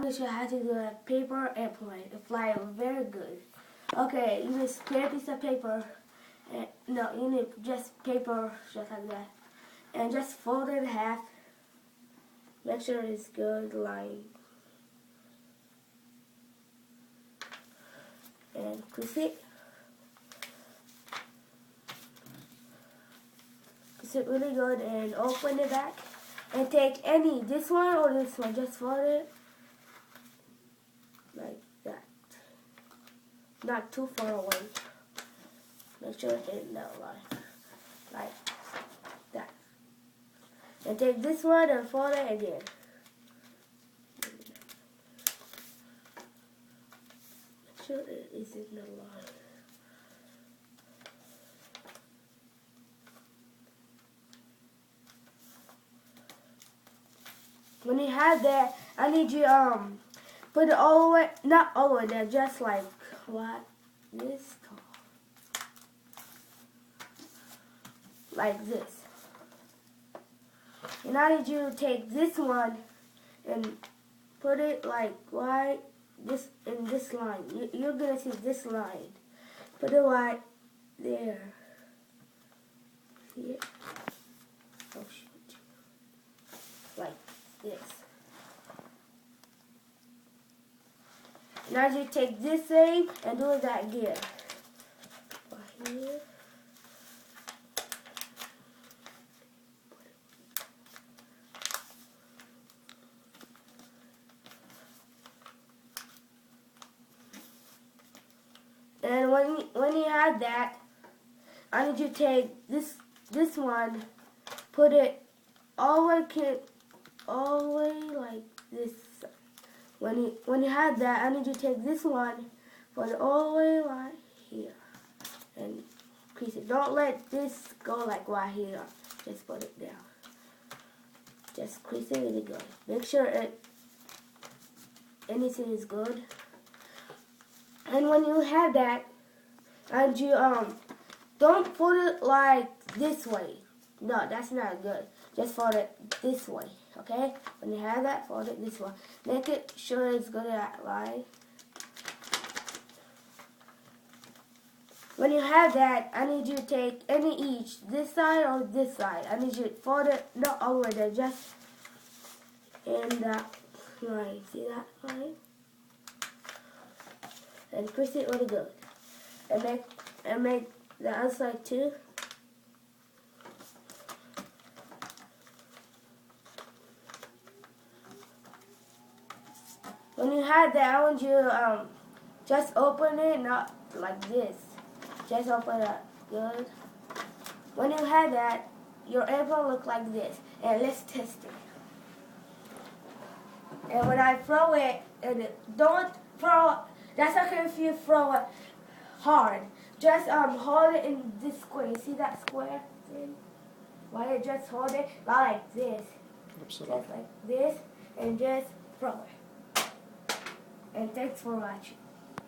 teach you how to do a paper airplane. It fly very good. Okay, you need a square piece of paper. And, no, you need just paper, just like that. And just fold it in half. Make sure it's good line. And twist it. Twist it really good and open it back. And take any, this one or this one, just fold it like that. Not too far away. Make sure it's in that line. Like that. And take this one and fold it again. Make sure it is in the line. When you have that, I need you put it all the way, not all the way there, just like what this tall, like this. And I need you to take this one and put it like right this in this line. You're gonna see this line. Put it right there. See it? Oh shoot! Like this. Now you take this thing and do that again. Right here. And when you have that, I need you to take this one, put it all the way like this. When you have that, I need you to take this one, put it all the way right here, and crease it. Don't let this go like right here. Just put it down. Just crease it really good. Make sure anything is good. And when you have that, and you don't put it like this way. No, that's not good. Just fold it this way, okay? When you have that, fold it this way. Make it sure it's good at line. When you have that, I need you to take any each, this side or this side. I need you to fold it not all the way there, just in that line. See that line? And crease it really good. And make the other side too. When you have that, I want you just open it, not like this. Just open it good. When you have that, your airplane look like this. And let's test it. And when I throw it, and don't throw. That's okay if you throw it hard. Just hold it in this square. You see that square thing? Why you just hold it like this. Absolutely. Just like this, and just throw it. And thanks for watching.